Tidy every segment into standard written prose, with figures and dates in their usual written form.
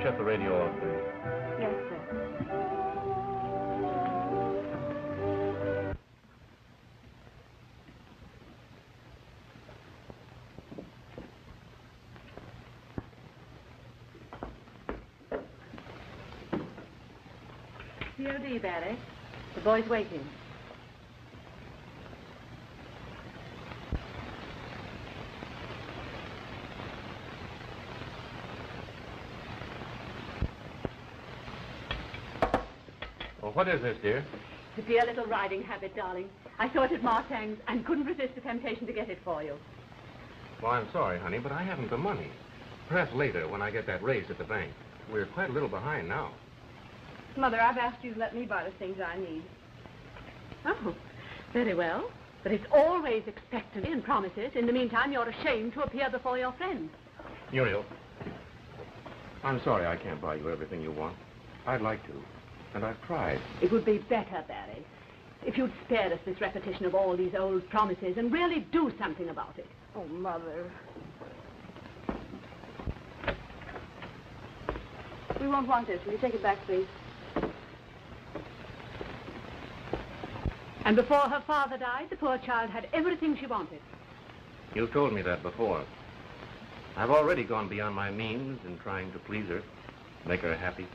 shut the radio off, please? Yes, sir. COD, Barry. The boy's waiting. Well, what is this, dear? The dear little riding habit, darling. I saw it at Martang's and couldn't resist the temptation to get it for you. Well, I'm sorry, honey, but I haven't the money. Perhaps later, when I get that raise at the bank. We're quite a little behind now. Mother, I've asked you to let me buy the things I need. Oh, very well. But it's always expected and promises. In the meantime, you're ashamed to appear before your friends. Muriel, I'm sorry I can't buy you everything you want. I'd like to, and I've tried. It would be better, Barry, if you'd spare us this repetition of all these old promises and really do something about it. Oh, Mother. We won't want this. Will you take it back, please? And before her father died, the poor child had everything she wanted. You've told me that before. I've already gone beyond my means in trying to please her, make her happy.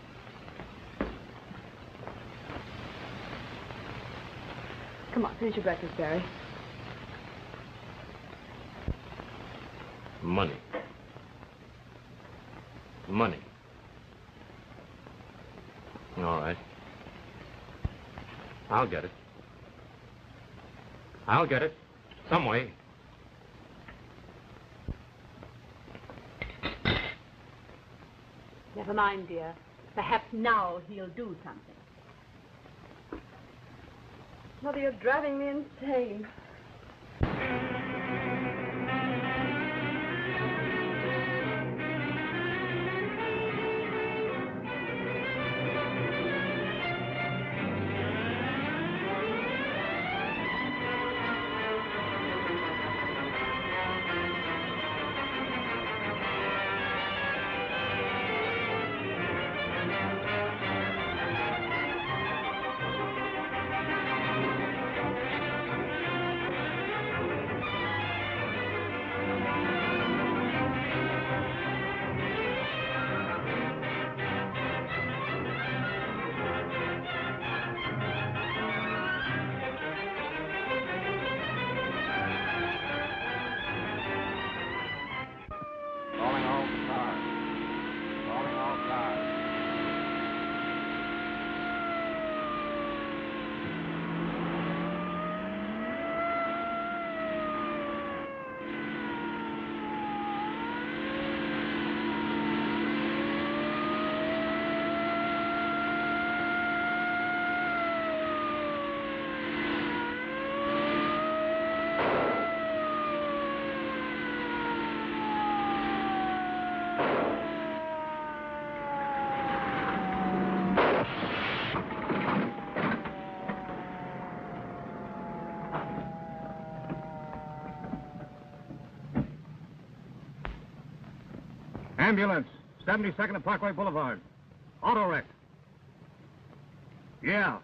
Come on, finish your breakfast, Barry. Money. Money. All right. I'll get it. I'll get it. Some way. Never mind, dear. Perhaps now he'll do something. Mother, you're driving me insane. Ambulance, 72nd and Parkway Boulevard. Auto wreck. Yeah.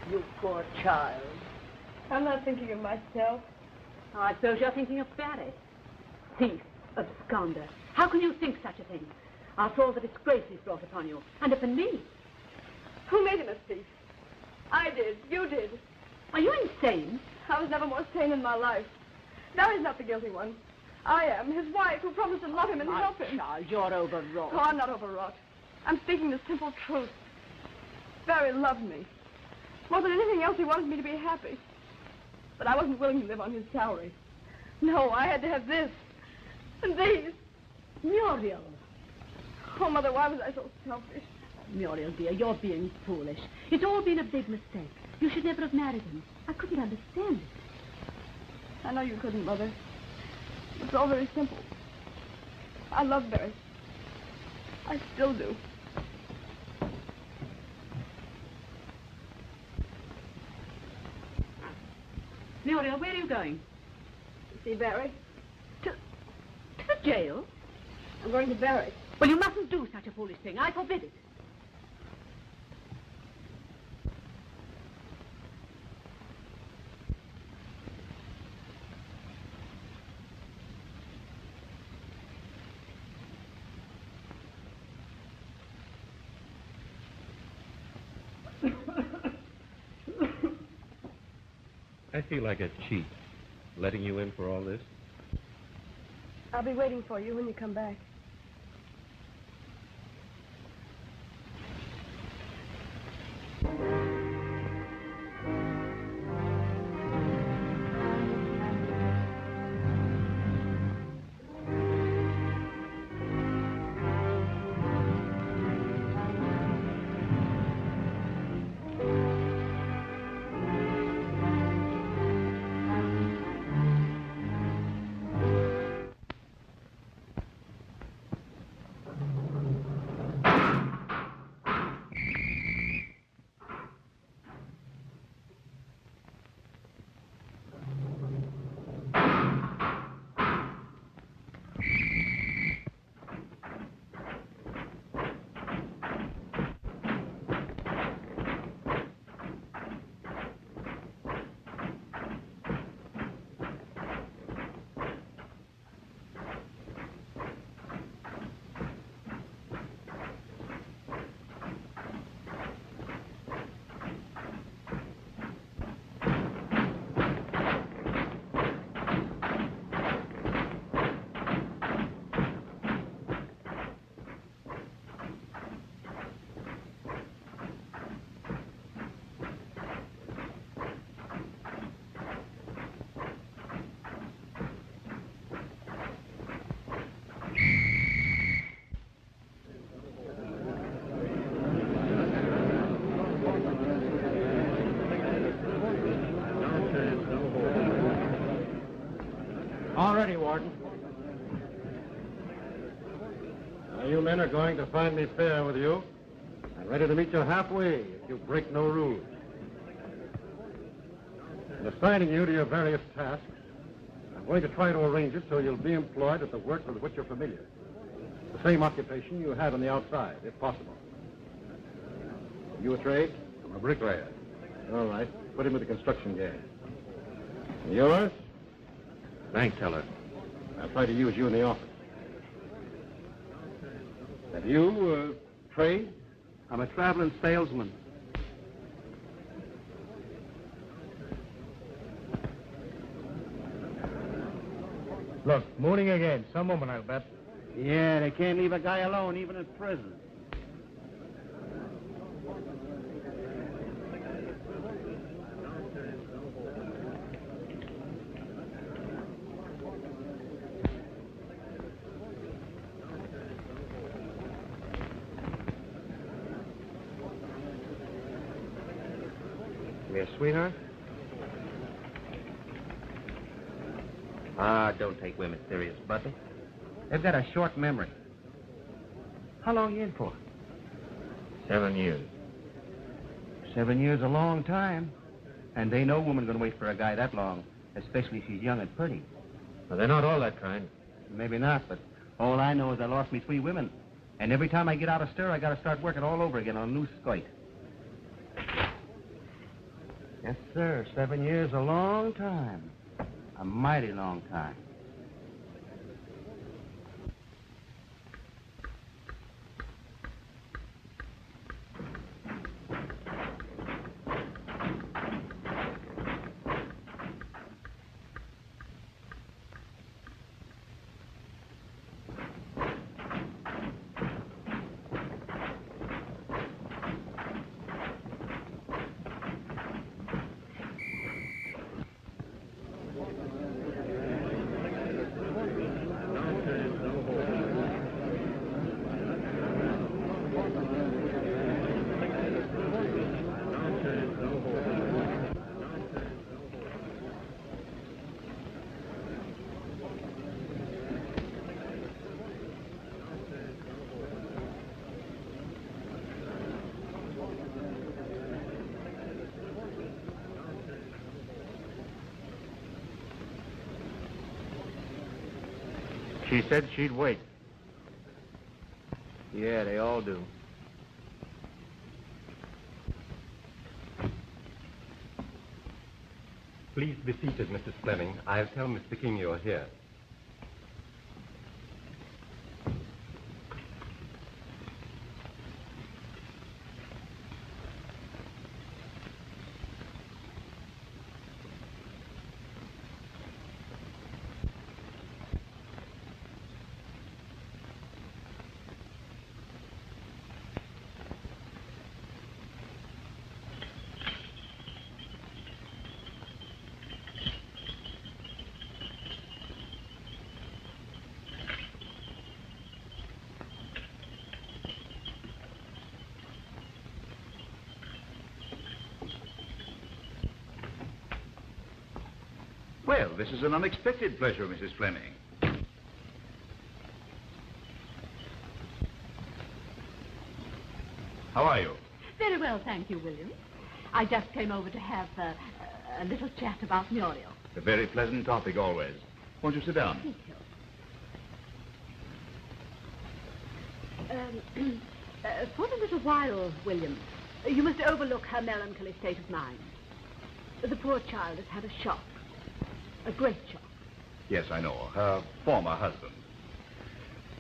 You poor child. I'm not thinking of myself. Oh, I suppose you're thinking of Barry. Thief, absconder. How can you think such a thing? After all the disgrace he's brought upon you, and upon me. Who made him a thief? I did. You did. Are you insane? I was never more sane in my life. Barry's not the guilty one. I am, his wife, who promised to love him and help him. Charles, you're overwrought. Oh, I'm not overwrought. I'm speaking the simple truth. Barry loved me. More than anything else, he wanted me to be happy. But I wasn't willing to live on his salary. No, I had to have this. And these. Muriel. Oh, Mother, why was I so selfish? Muriel, dear, you're being foolish. It's all been a big mistake. You should never have married him. I couldn't understand it. I know you couldn't, Mother. It's all very simple. I love Barry. I still do. Muriel, where are you going? See Barry? To the jail? I'm going to Barry. Well, you mustn't do such a foolish thing. I forbid it. I feel like a cheat, letting you in for all this. I'll be waiting for you when you come back. All ready, Warden. Now, you men are going to find me fair with you. I'm ready to meet you halfway if you break no rules. In assigning you to your various tasks, I'm going to try to arrange it so you'll be employed at the work with which you're familiar. The same occupation you had on the outside, if possible. You a trade? I'm a bricklayer. All right. Put him with the construction gang. And yours? Bank teller. I'll try to use you in the office. And you, trade? I'm a traveling salesman. Look, mooning again. Some woman, I'll bet. Yeah, they can't leave a guy alone, even in prison. Your sweetheart? Ah, don't take women serious, Butler. They've got a short memory. How long you in for? 7 years. 7 years a long time. And ain't no woman gonna wait for a guy that long, especially if she's young and pretty. Well, they're not all that kind. Maybe not, but all I know is I lost me 3 women. And every time I get out of stir, I gotta start working all over again on a new skirt. Yes, sir. 7 years a long time. A mighty long time. She said she'd wait. Yeah, they all do. Please be seated, Mrs. Fleming. I'll tell Mr. King you're here. Well, this is an unexpected pleasure, Mrs. Fleming. How are you? Very well, thank you, William. I just came over to have a little chat about Muriel. A very pleasant topic always. Won't you sit down? Thank you. For a little while, William, you must overlook her melancholy state of mind. The poor child has had a shock. A great shock. Yes, I know. Her former husband.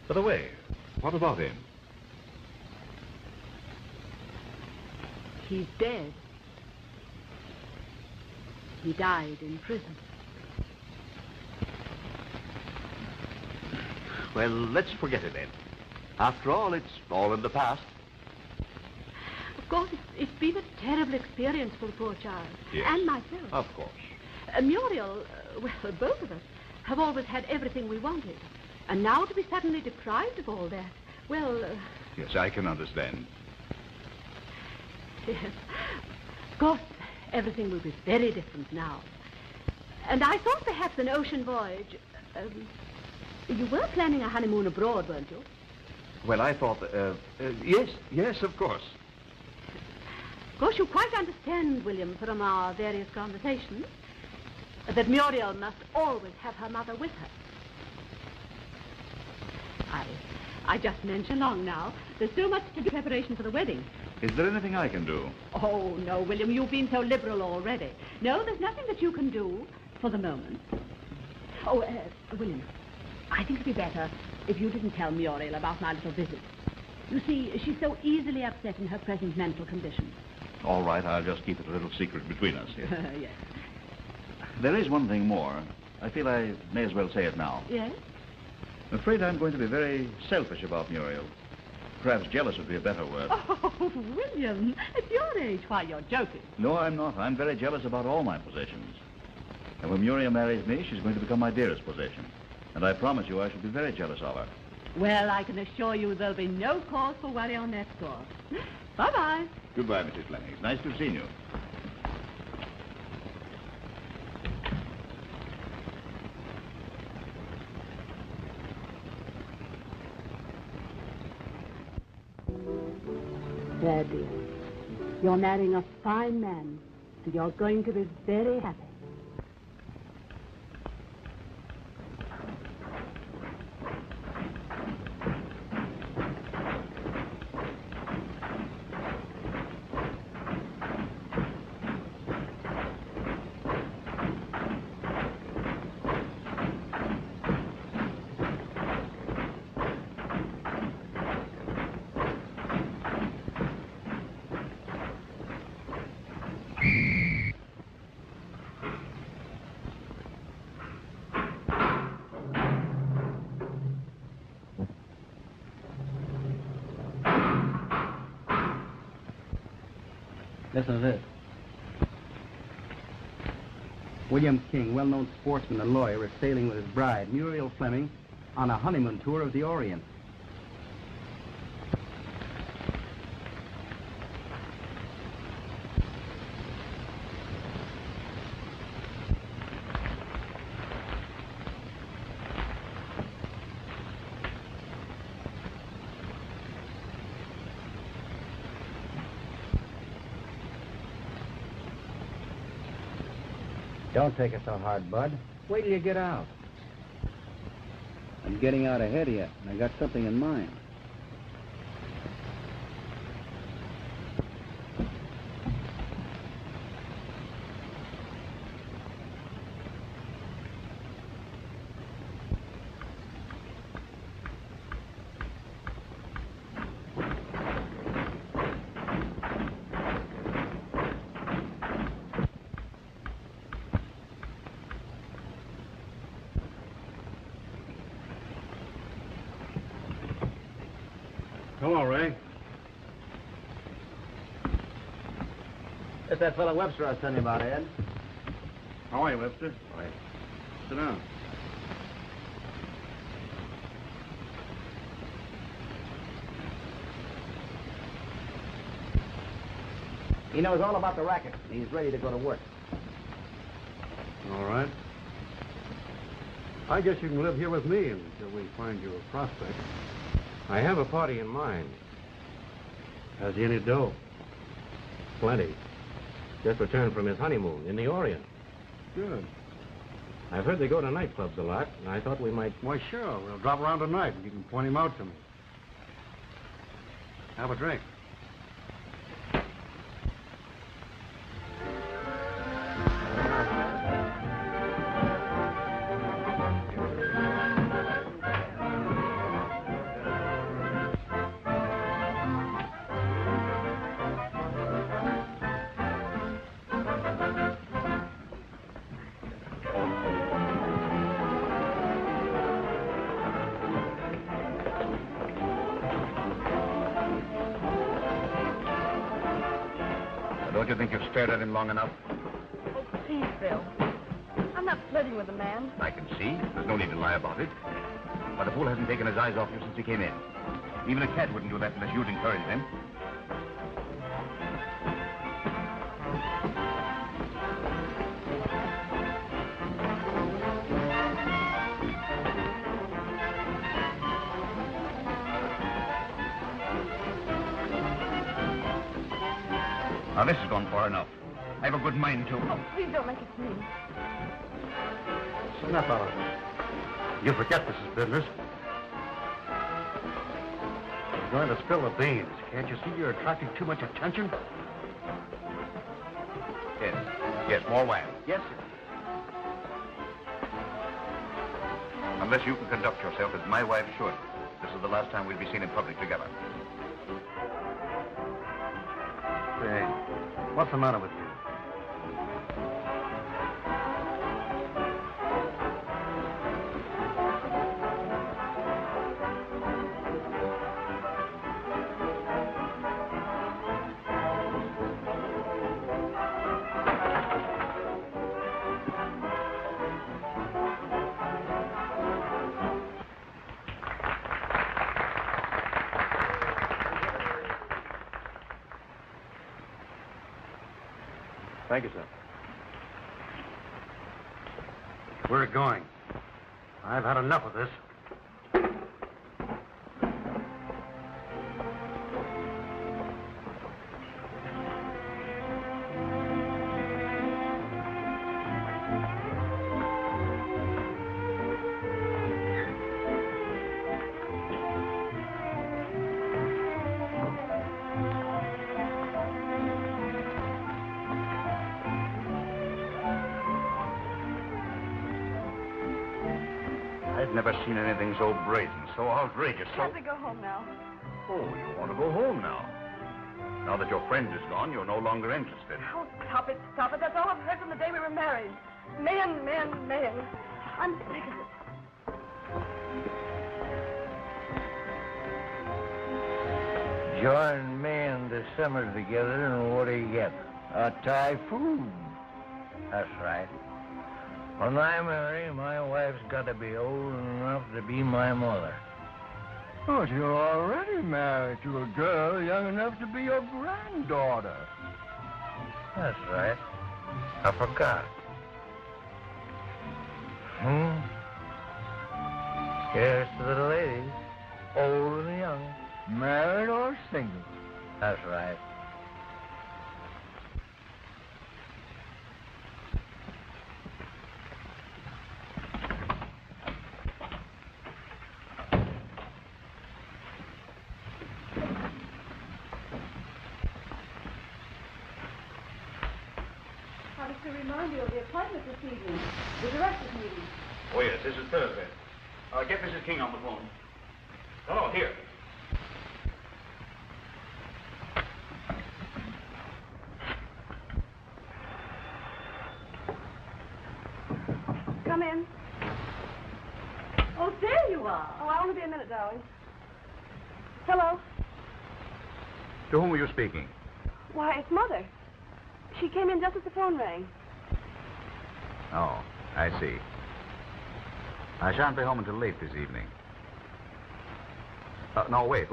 By the way, what about him? He's dead. He died in prison. Well, let's forget it then. After all, it's all in the past. Of course, it's been a terrible experience for the poor child. Yes. And myself. Of course. Muriel, well, both of us, have always had everything we wanted. And now to be suddenly deprived of all that, well... Yes, I can understand. Yes. Of course, everything will be very different now. And I thought perhaps an ocean voyage... you were planning a honeymoon abroad, weren't you? Well, I thought... yes, of course. Of course, you quite understand, William, from our various conversations, that Muriel must always have her mother with her. I just mentioned long now. There's so much to do preparation for the wedding. Is there anything I can do? Oh, no, William, you've been so liberal already. No, there's nothing that you can do for the moment. Oh, William, I think it'd be better if you didn't tell Muriel about my little visit. You see, she's so easily upset in her present mental condition. All right, I'll just keep it a little secret between us. Yes. There is one thing more. I feel I may as well say it now. Yes? I'm afraid I'm going to be very selfish about Muriel. Perhaps jealous would be a better word. Oh, William, at your age, why, you're joking. No, I'm not. I'm very jealous about all my possessions. And when Muriel marries me, she's going to become my dearest possession. And I promise you I shall be very jealous of her. Well, I can assure you there'll be no cause for worry on that score. Bye-bye. Goodbye, Mrs. Fleming. It's nice to have seen you. There, dear. You're marrying a fine man, and you're going to be very happy. Listen to this. William King, well-known sportsman and lawyer, is sailing with his bride, Muriel Fleming, on a honeymoon tour of the Orient. Don't take it so hard, Bud. Wait till you get out. I'm getting out ahead of you, and I got something in mind. Hello, Ray. It's that fellow Webster I was telling you about, Ed. How are you, Webster? All right. Sit down. He knows all about the racket. He's ready to go to work. All right. I guess you can live here with me until we find you a prospect. I have a party in mind. Has he any dough? Plenty. Just returned from his honeymoon in the Orient. Good. I've heard they go to nightclubs a lot, and I thought we might... Why, sure. We'll drop around tonight and you can point him out to me. Have a drink. Don't you think you've stared at him long enough? Oh, please, Bill. I'm not flirting with a man. I can see. There's no need to lie about it. But the fool hasn't taken his eyes off you since he came in. Even a cat wouldn't do that unless you'd encouraged him. Now, this has gone far enough. I have a good mind to... Oh, please don't make it mean. So now, fella, you forget this is business. You're going to spill the beans. Can't you see you're attracting too much attention? Yes. Yes, more wine. Yes, sir. Unless you can conduct yourself as my wife should, this is the last time we'll be seen in public together. Say, what's the matter with you? Thank you, sir. Where's it going? I've had enough of this. I've never seen anything so brazen, so outrageous, so... Can't we go home now? Oh, you want to go home now? Now that your friend is gone, you're no longer interested. Oh, stop it, stop it. That's all I've heard from the day we were married. Men, men, men. I'm sick of it. Join me and the summer together, and what do you get? A typhoon. That's right. When I marry, my wife's got to be old enough to be my mother. But you're already married to a girl young enough to be your granddaughter. That's right. I forgot. Here's to the ladies, old and young. Married or single? That's right. wanted to remind you of the appointment this evening, the director's meeting. Oh, yes, this is Thursday. Get Mrs. King on the phone. Oh, here. Come in. Oh, there you are. Oh, I'll only be a minute, darling. Hello. To whom were you speaking? Why, it's Mother. She came in just as the phone rang. Oh, I see. I shan't be home until late this evening. No, wait.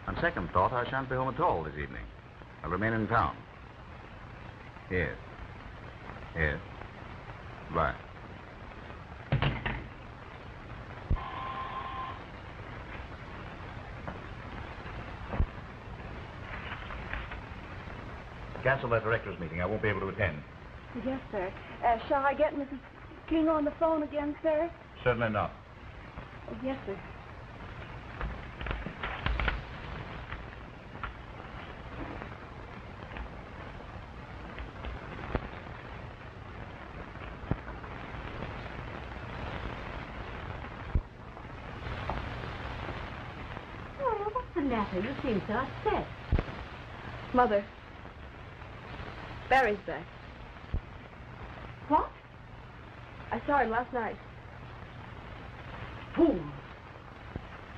On second thought, I shan't be home at all this evening. I'll remain in town. Yes. Bye. Cancel that director's meeting. I won't be able to attend. Yes, sir. Shall I get Mrs. King on the phone again, sir? Certainly not. Oh, yes, sir. Oh, what's the matter? You seem so upset. Mother. Barry's back. What? I saw him last night. Fool.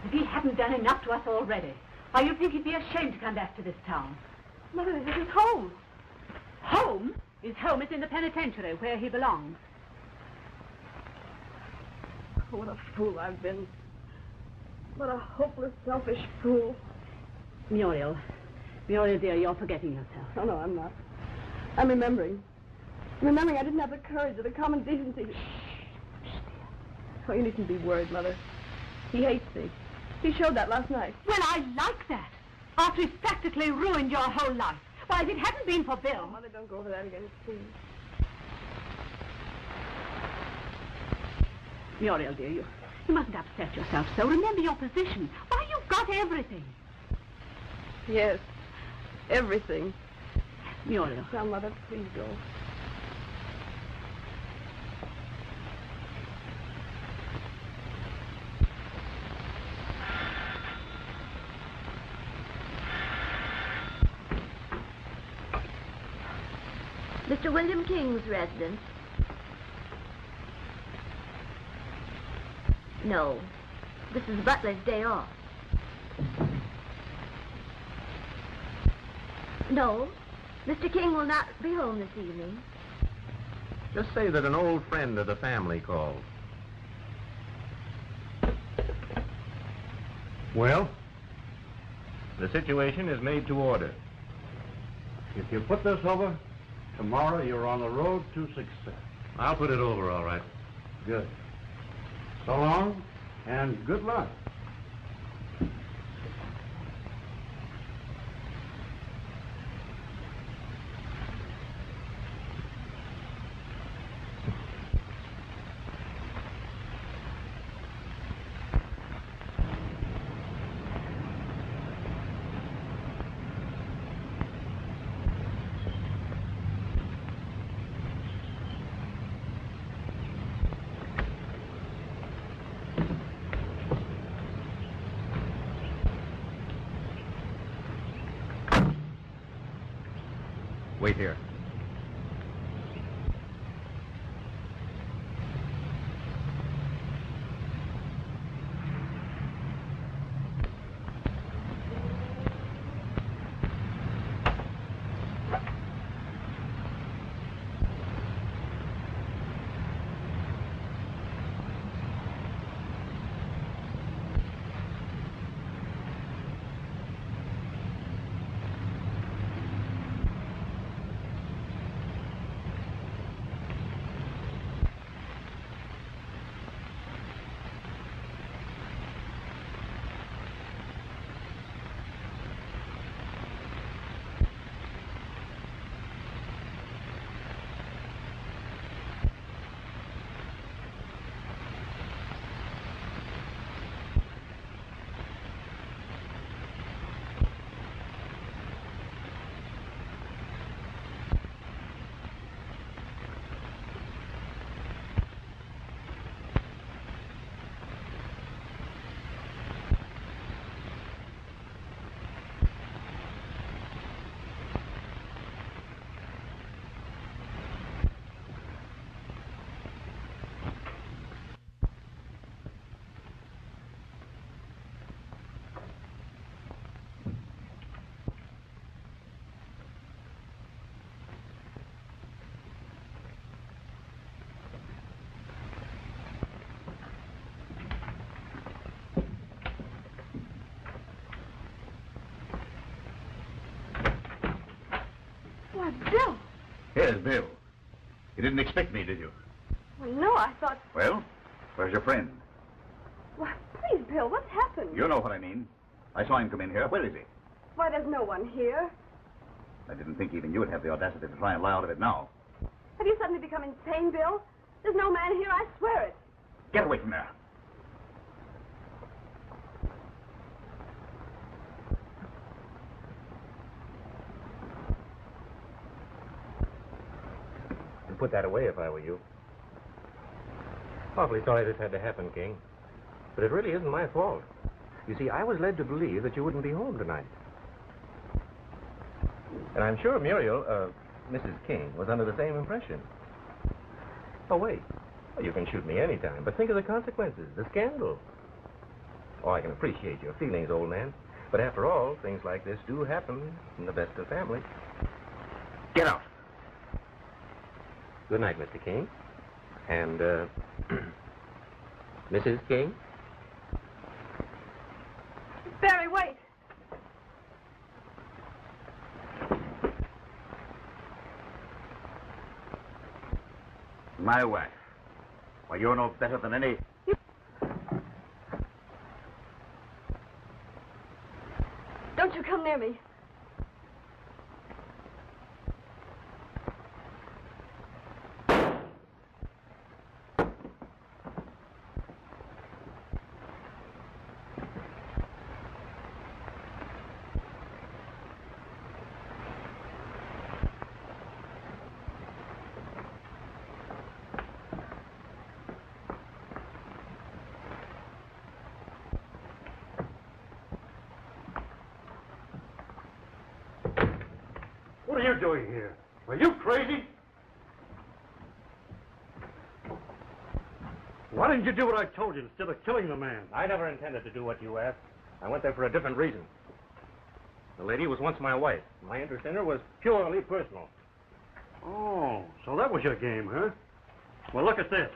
If he hadn't done enough to us already, why, you'd think he'd be ashamed to come back to this town. Mother, this is home. Home? His home is in the penitentiary, where he belongs. Oh, what a fool I've been. What a hopeless, selfish fool. Muriel, dear, you're forgetting yourself. Oh, no, I'm not. I'm remembering. I didn't have the courage or the common decency. Oh, you needn't be worried, Mother. He hates me. He showed that last night. Well, I like that. After he's practically ruined your whole life. Why, if it hadn't been for Bill... Oh, Mother, don't go over that again, please. Muriel, dear, you mustn't upset yourself so. Remember your position. Why, you've got everything. Yes, everything. Muriel. Now, Mother, please go. Mr. William King's residence? No. This is Butler's day off. No. Mr. King will not be home this evening. Just say that an old friend of the family called. Well, The situation is made to order. if you put this over, tomorrow you're on the road to success. I'll put it over, all right. Good. So long, and good luck. Wait here. Where's Bill? You didn't expect me, did you? Well, no, I thought... Well, where's your friend? Why, please, Bill, what's happened? You know what I mean. I saw him come in here. Where is he? Why, there's no one here. I didn't think even you would have the audacity to try and lie out of it now. Have you suddenly become insane, Bill? There's no man here, I swear it. Get away from there. I'd put that away if I were you. Awfully sorry this had to happen, King. But it really isn't my fault. You see, I was led to believe that you wouldn't be home tonight. And I'm sure Muriel, Mrs. King, was under the same impression. Oh, wait. Well, you can shoot me anytime, but think of the consequences, the scandal. Oh, I can appreciate your feelings, old man. But after all, things like this do happen in the best of families. Get out. Good night, Mr. King. And, Mrs. King? Barry, wait. My wife. Well, you're no better than any... Don't you come near me. What are you doing here? Are you crazy? Why didn't you do what I told you instead of killing the man? I never intended to do what you asked. I went there for a different reason. The lady was once my wife. My interest in her was purely personal. Oh, so that was your game, huh? Well, look at this.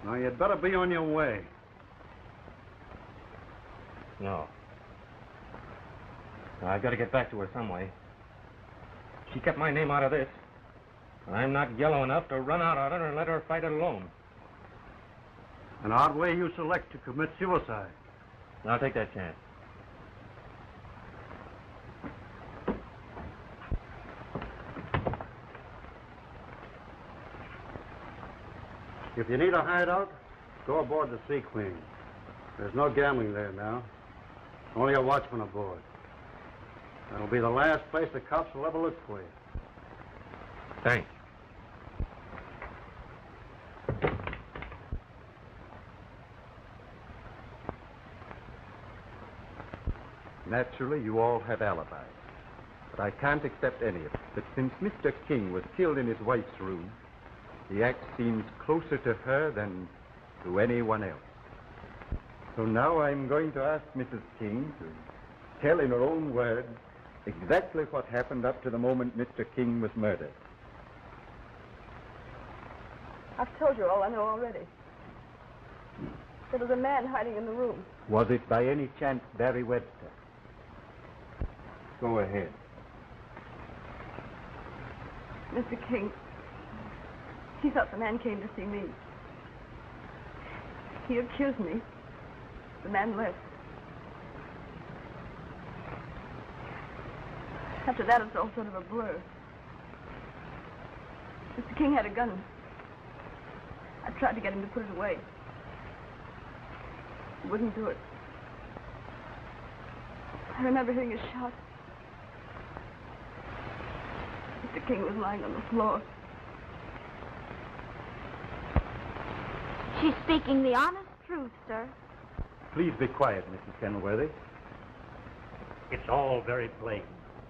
Now, you'd better be on your way. No. I've got to get back to her some way. She kept my name out of this. I'm not yellow enough to run out on her and let her fight it alone. An odd way you select to commit suicide. I'll take that chance. If you need a hideout, go aboard the Sea Queen. There's no gambling there now. Only a watchman aboard. That'll be the last place the cops will ever look for you. Thanks. Naturally, you all have alibis. But I can't accept any of it. But since Mr. King was killed in his wife's room, the act seems closer to her than to anyone else. So now I'm going to ask Mrs. King to tell in her own words exactly what happened up to the moment Mr. King was murdered. I've told you all I know already. There was a man hiding in the room. Was it by any chance Barry Webster? Go ahead. Mr. King, he thought the man came to see me. He accused me. The man left. After that, it was all sort of a blur. Mr. King had a gun. I tried to get him to put it away. He wouldn't do it. I remember hearing a shot. Mr. King was lying on the floor. She's speaking the honest truth, sir. Please be quiet, Mrs. Kenilworthy. It's all very plain.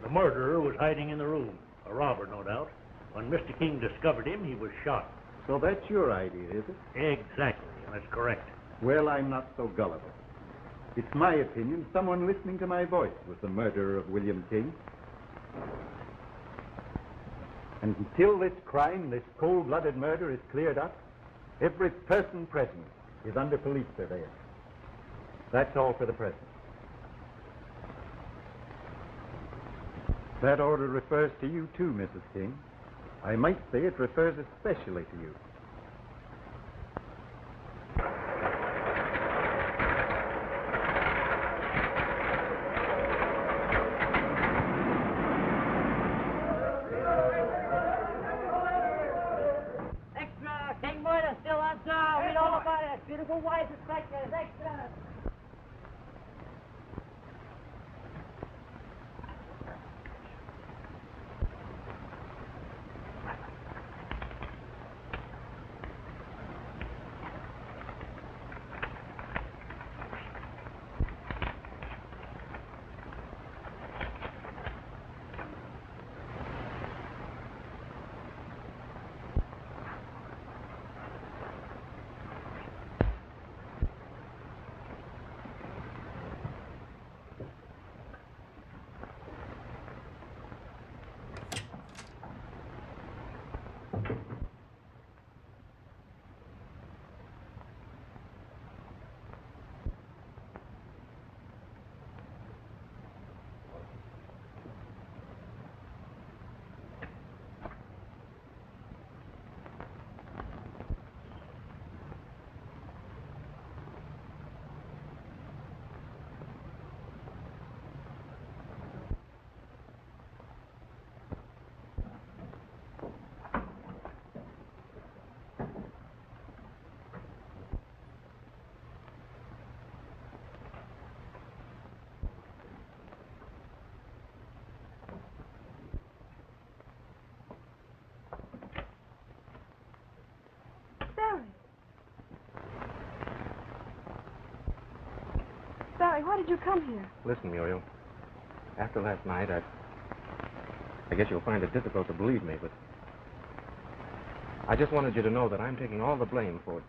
The murderer was hiding in the room. A robber, no doubt. When Mr. King discovered him, he was shot. So that's your idea, is it? Exactly, and that's correct. Well, I'm not so gullible. It's my opinion someone listening to my voice was the murderer of William King. And until this crime, this cold-blooded murder is cleared up, every person present is under police surveillance. That's all for the present. That order refers to you too, Mrs. King. I might say it refers especially to you. Extra! King Murder still on town. Read all about it. Beautiful wife inspectors. Extra! Barry, why did you come here? Listen, Muriel. After last night, I guess you'll find it difficult to believe me, but I just wanted you to know that I'm taking all the blame for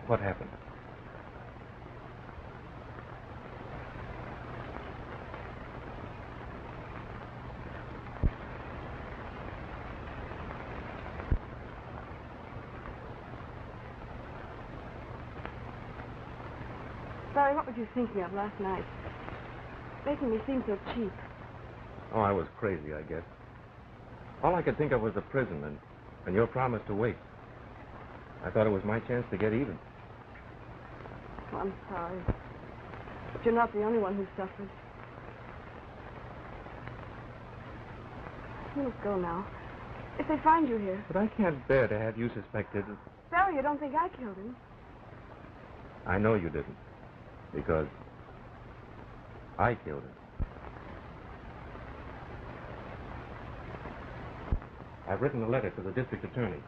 what happened. Barry, what were you thinking of last night? Making me seem so cheap. Oh, I was crazy, I guess. All I could think of was the prison and your promise to wait. I thought it was my chance to get even. Oh, I'm sorry. But you're not the only one who suffered. You must go now. If they find you here. But I can't bear to have you suspected. Barry, you don't think I killed him? I know you didn't. Because I killed him. I've written a letter to the district attorney.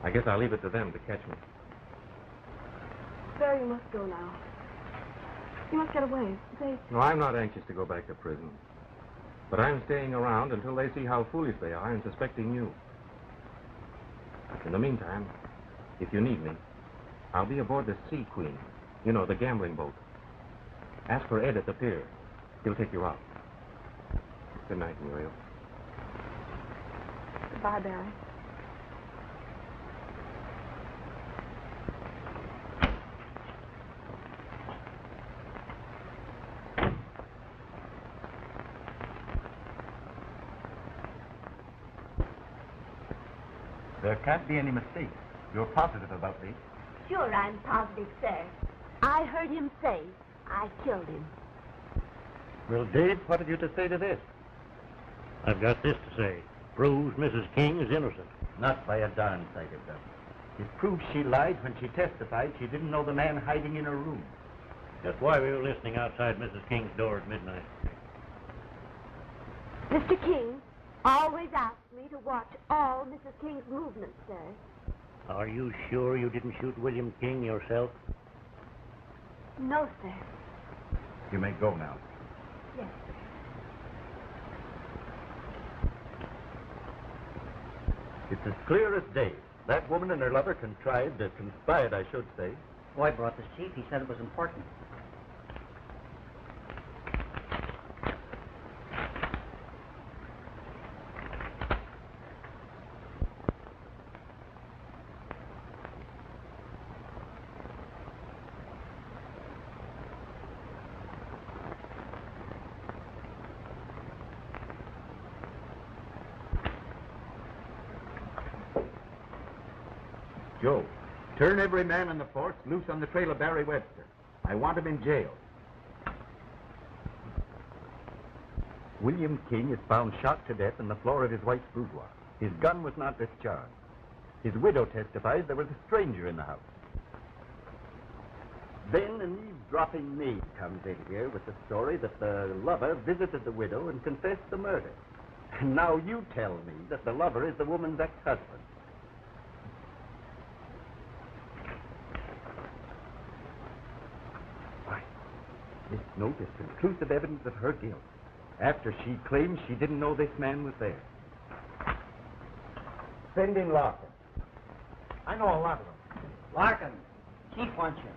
I guess I'll leave it to them to catch me. Barry, you must go now. You must get away. No, I'm not anxious to go back to prison. But I'm staying around until they see how foolish they are in suspecting you. In the meantime, if you need me, I'll be aboard the Sea Queen. You know, the gambling boat. Ask for Ed at the pier. He'll take you out. Good night, Muriel. Goodbye, Barry. There can't be any mistake. You're positive about this? Sure, I'm positive, sir. I heard him say I killed him. Well, Dave, what have you to say to this? I've got this to say. Proves Mrs. King is innocent. Not by a darn sight of them. It proves she lied when she testified she didn't know the man hiding in her room. That's why we were listening outside Mrs. King's door at midnight. Mr. King always asked me to watch all Mrs. King's movements, sir. Are you sure you didn't shoot William King yourself? No, sir. You may go now. Yes, sir. It's as clear as day. That woman and her lover conspired, I should say. Oh, I brought this chief. He said it was important. Joe, turn every man in the force loose on the trail of Barry Webster. I want him in jail. William King is found shot to death on the floor of his wife's boudoir. His gun was not discharged. His widow testifies there was a stranger in the house. Then an eavesdropping maid comes in here with the story that the lover visited the widow and confessed the murder. And now you tell me that the lover is the woman's ex-husband. Why, this note is conclusive evidence of her guilt, after she claims she didn't know this man was there. Send in Larkin. I know a lot of them. Larkin, Chief wants you.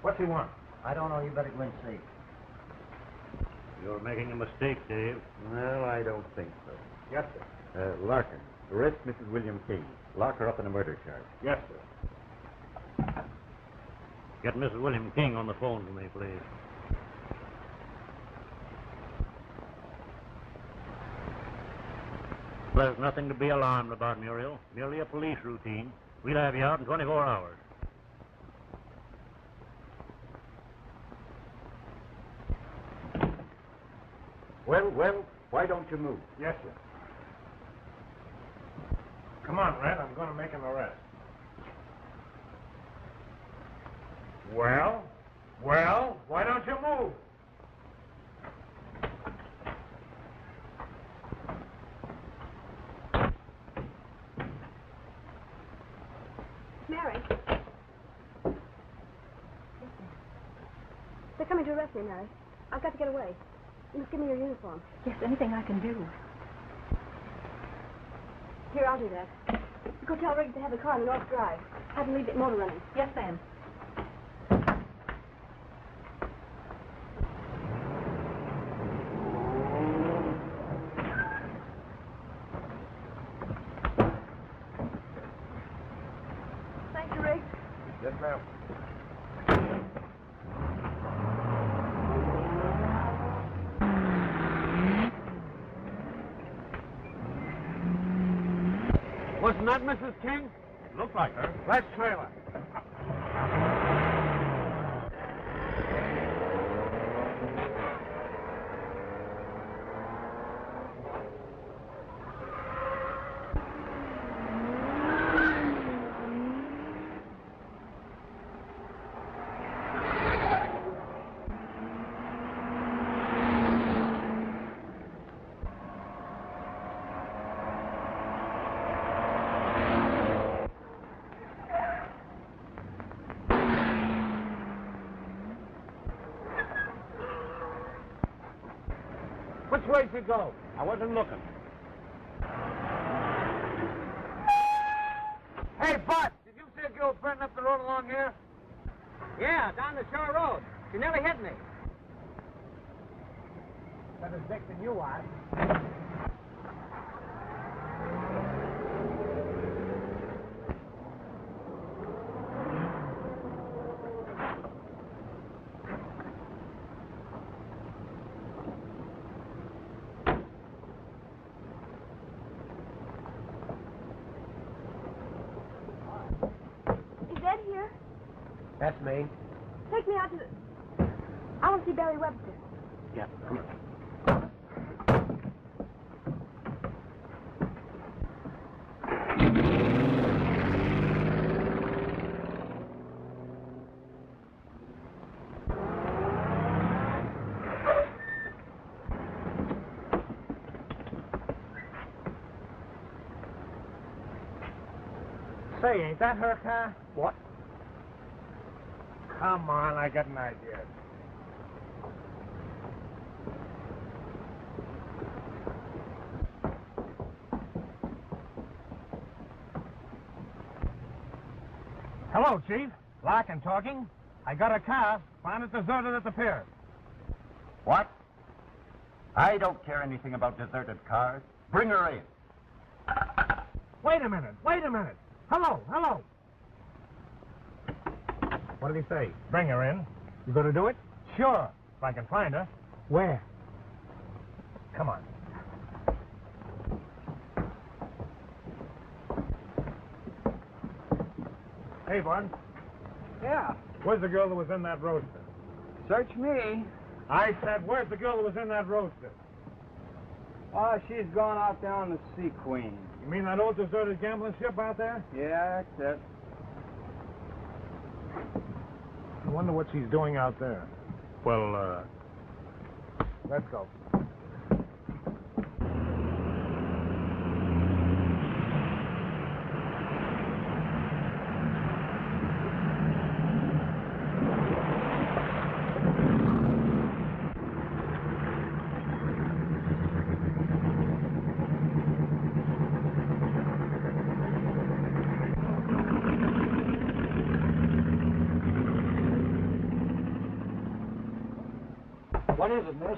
What's he want? I don't know. You better go and see. You're making a mistake, Dave. Well, I don't think so. Yes, sir. Larkin, arrest Mrs. William King. Lock her up in a murder charge. Yes, sir. Get Mrs. William King on the phone for me, please. There's nothing to be alarmed about, Muriel. Merely a police routine. We'll have you out in 24 hours. Well, why don't you move? Yes, sir. Come on, Red. I'm going to make an arrest. Well, why don't you move? Mary. They're coming to arrest me, Mary. I've got to get away. You must give me your uniform. Yes, anything I can do. Here, I'll do that. Go tell Riggs to have the car on the North Drive. Have him leave the motor running. Yes, ma'am. Thank you, Riggs. Yes, ma'am. Wasn't that Mrs. King? Looked like her. Let's trail her. Which way she go? I wasn't looking. Hey, Bud, did you see a girl burning up the road along here? Yeah, down the shore road. She nearly hit me. Better dick than you are. Is Ed here? That's me. Take me out to the... I want to see Barry Webster. Yeah, come on. Say, ain't that her car? What? Come on, I got an idea. Hello, Chief. Larkin talking. I got a car. Found it deserted at the pier. What? I don't care anything about deserted cars. Bring her in. Wait a minute. Hello. What did he say? Bring her in. You gonna do it? Sure, if I can find her. Where? Come on. Hey, Bud. Yeah. Where's the girl that was in that roadster? Search me. I said, where's the girl that was in that roadster? Oh, she's gone out there on the Sea Queen. You mean that old deserted gambling ship out there? Yeah, that's it. I wonder what she's doing out there. Well, let's go. What is it, miss?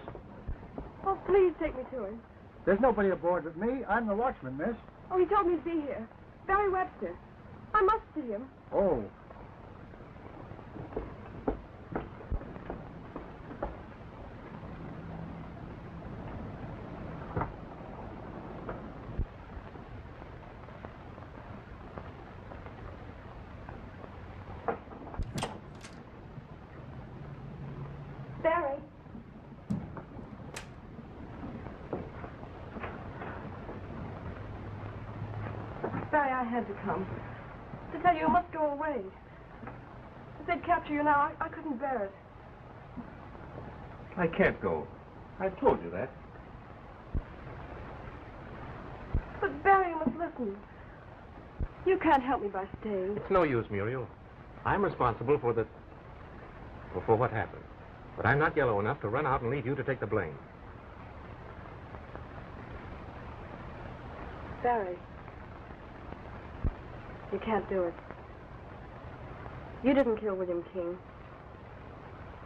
Oh, please take me to him. There's nobody aboard but me. I'm the watchman, miss. Oh, he told me to be here. Barry Webster. I must see him. Oh. Barry. Barry, I had to come. To tell you must go away. If they'd capture you now, I couldn't bear it. I can't go. I've told you that. But Barry, you must listen. You can't help me by staying. It's no use, Muriel. I'm responsible for for what happened. But I'm not yellow enough to run out and leave you to take the blame. Barry, you can't do it. You didn't kill William King.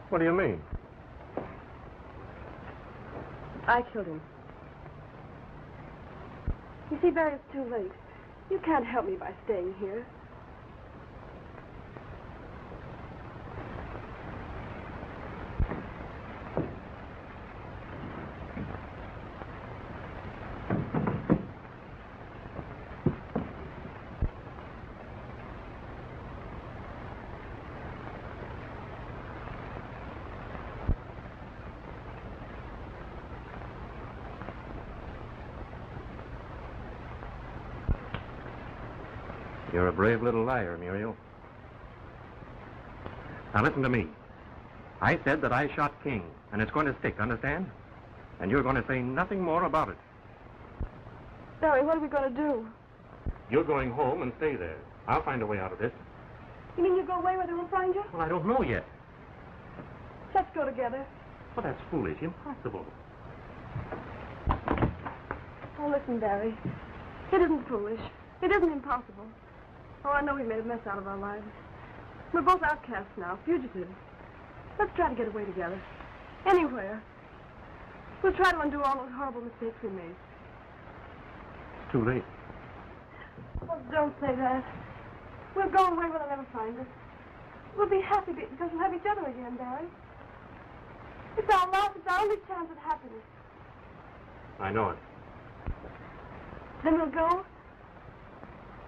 What do you mean? I killed him. You see, Barry, it's too late. You can't help me by staying here. You're a brave little liar, Muriel. Now listen to me. I said that I shot King, and it's going to stick, understand? And you're going to say nothing more about it. Barry, what are we going to do? You're going home and stay there. I'll find a way out of this. You mean you go away where they won't find you? Well, I don't know yet. Let's go together. Well, that's foolish. Impossible. Oh, listen, Barry. It isn't foolish. It isn't impossible. Oh, I know we've made a mess out of our lives. We're both outcasts now, fugitives. Let's try to get away together. Anywhere. We'll try to undo all those horrible mistakes we made. It's too late. Oh, don't say that. We'll go away where they'll never find us. We'll be happy because we'll have each other again, Barry. It's our life. It's our only chance at happiness. I know it. Then we'll go?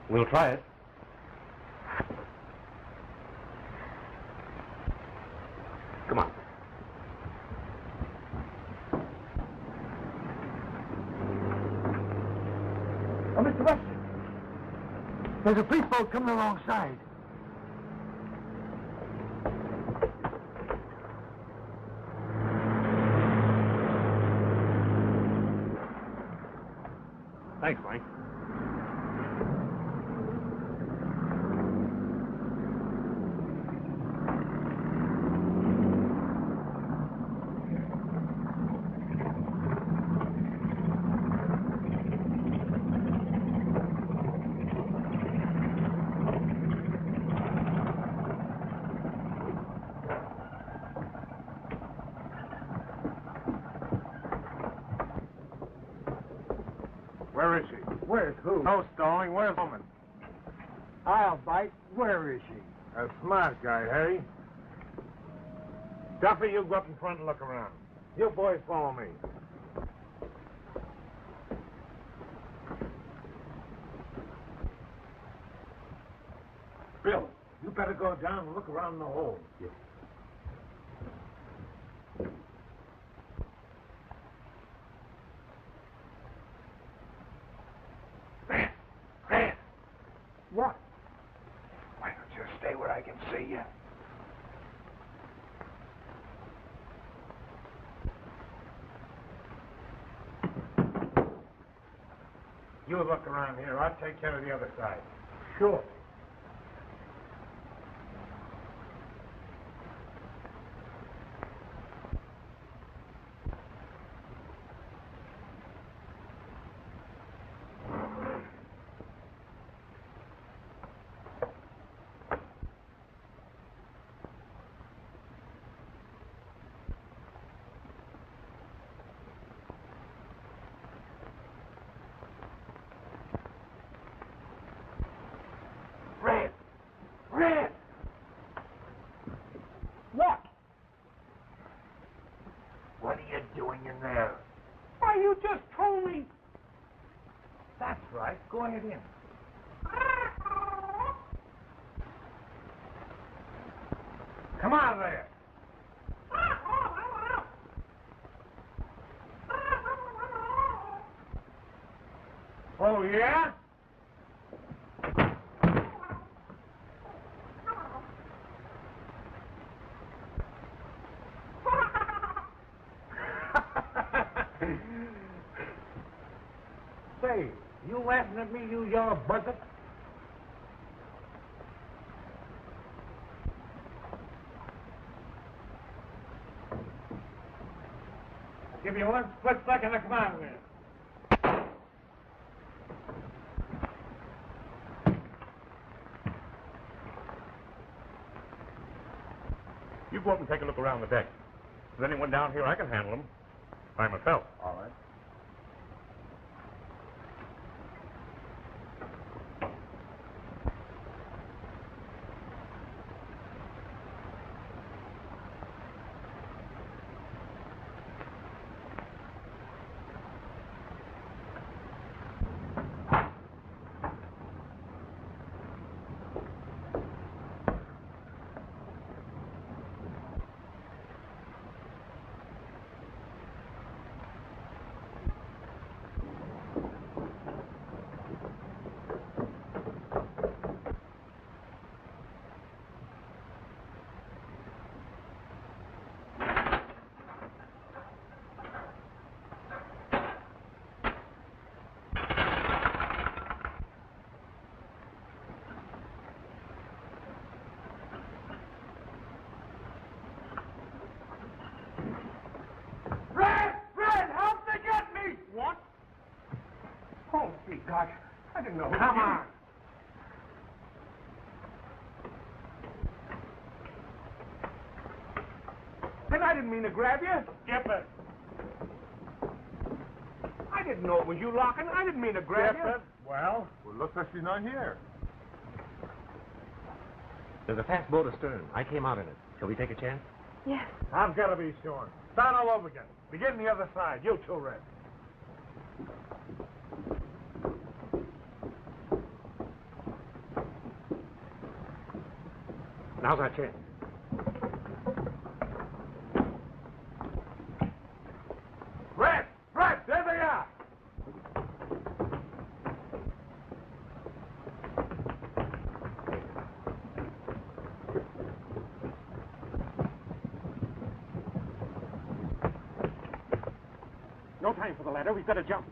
We'll try it. Come on. Oh, Mr. Webster. There's a police boat coming alongside. Thanks, Mike. Where is she? Where's who? No stalling. Where's the woman? I'll bite. Where is she? A smart guy, hey? Duffy, you go up in front and look around. You boys follow me. Bill, better go down and look around the hole. Yes. Red. What? Why don't you stay where I can see you? You look around here. I'll take care of the other side. Sure. Red! What? What are you doing in there? Why, you just told me. That's right. Go ahead in. Come on there. Oh, yeah? Say, you laughing at me, you yellow bucket? I'll give you one split second to come out there. You go up and take a look around the deck. If there's anyone down here, I can handle them. By myself. All right. God, I didn't know. Come on. Then I didn't mean to grab you. Skip it. I didn't know it was you locking. I didn't mean to grab you. Well, looks like she's not here. There's a fast boat astern. I came out in it. Shall we take a chance? Yes. I've got to be sure. Start all over again. Begin the other side. You too, Red. Now's our chance. Red! Red! There they are! No time for the ladder. We've got to jump.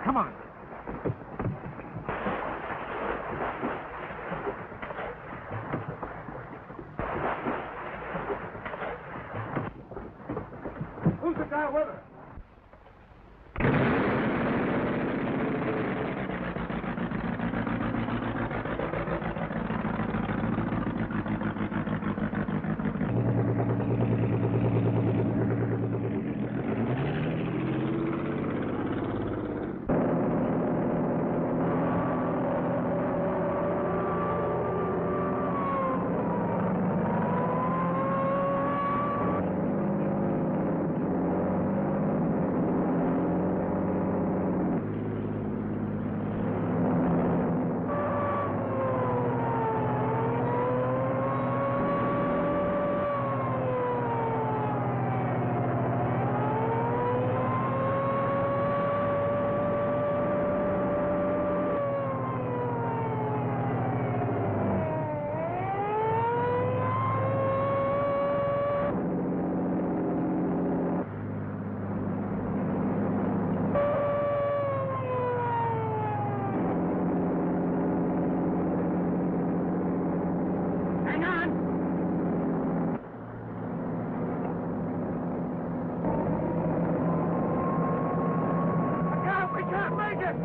Come on. Who's the guy with her? can't make it!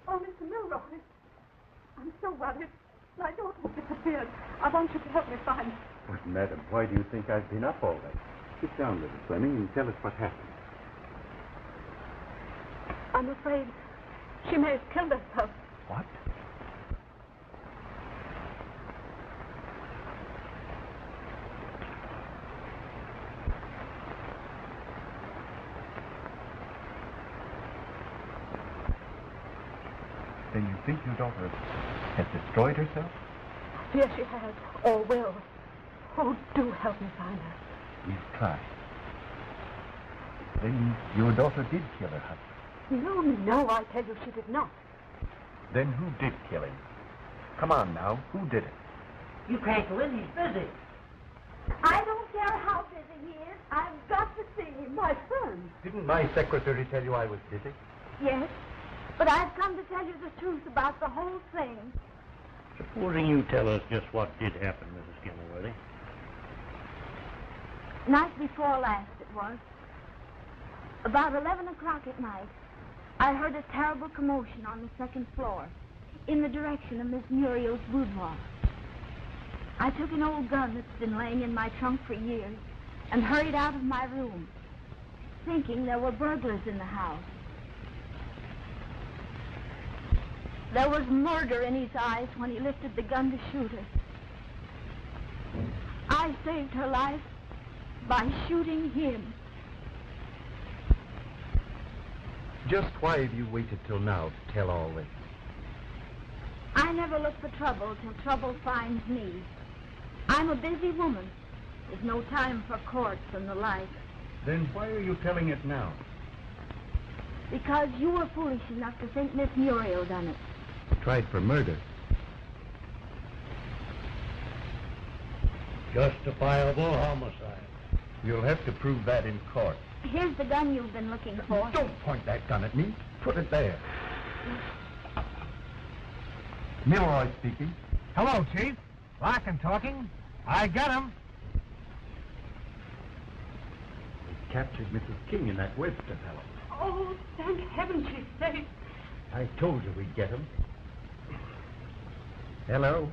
Oh, Mr. Milroy, I'm so worried. My daughter's disappeared. I want you to help me find her. But, madam, why do you think I've been up all night? Sit down, Mrs. Fleming, and tell us what happened. I'm afraid she may have killed herself. What? Then you think your daughter has destroyed herself? Yes, she has, or will. Oh, do help me find her. We'll try. Then your daughter did kill her husband. No, I tell you she did not. Then who did kill him? Come on now, who did it? You can't go in, he's busy. I don't care how busy he is. I've got to see him. My son. Didn't my secretary tell you I was busy? Yes, but I've come to tell you the truth about the whole thing. Supposing you tell us just what did happen, Mrs. Kenilworthy. Night before last it was. About 11 o'clock at night, I heard a terrible commotion on the second floor, in the direction of Miss Muriel's boudoir. I took an old gun that's been laying in my trunk for years and hurried out of my room, thinking there were burglars in the house. There was murder in his eyes when he lifted the gun to shoot her. I saved her life by shooting him. Just why have you waited till now to tell all this? I never look for trouble till trouble finds me. I'm a busy woman. There's no time for courts and the like. Then why are you telling it now? Because you were foolish enough to think Miss Muriel done it. Tried for murder. Justifiable homicide. You'll have to prove that in court. Here's the gun you've been looking for. Don't point that gun at me. Put it there. Milroy speaking. Hello, Chief. Lock and talking. I got him. We captured Mrs. King and that Webster fellow. Oh, thank heaven she's safe. I told you we'd get him. Hello?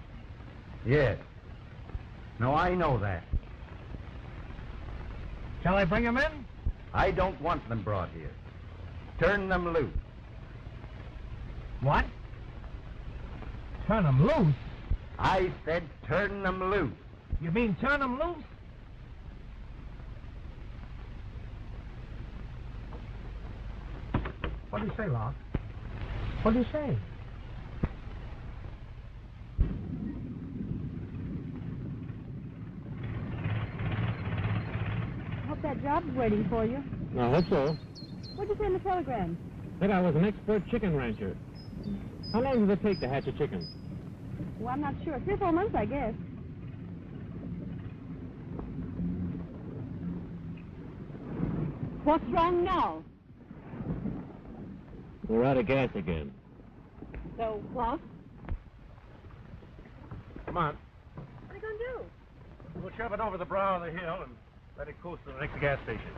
Yes. No, I know that. Shall I bring him in? I don't want them brought here. Turn them loose. What? Turn him loose? I said turn them loose. You mean turn him loose? What do you say, Locke? What do you say? Hope that job's waiting for you. I hope so. What'd you say in the telegram? Said I was an expert chicken rancher. How long does it take to hatch a chicken? Well, I'm not sure. 3 or 4 months, I guess. What's wrong now? We're out of gas again. So, what? Come on. What are you going to do? We'll shove it over the brow of the hill and let it coast to the next gas station.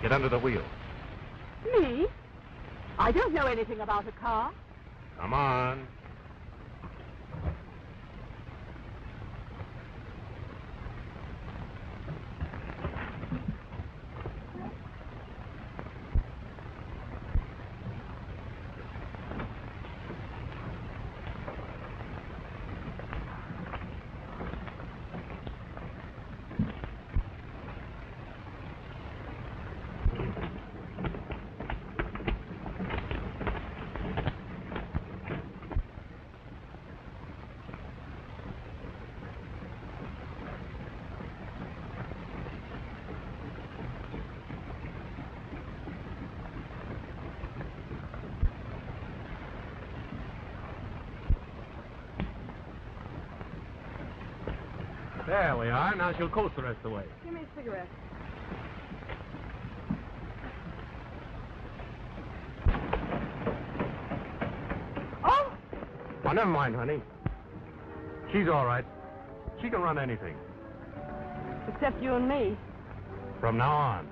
Get under the wheel. Me? I don't know anything about a car. Come on. There we are. Now she'll coast the rest of the way. Give me a cigarette. never mind, honey. She's all right. She can run anything. Except you and me. From now on.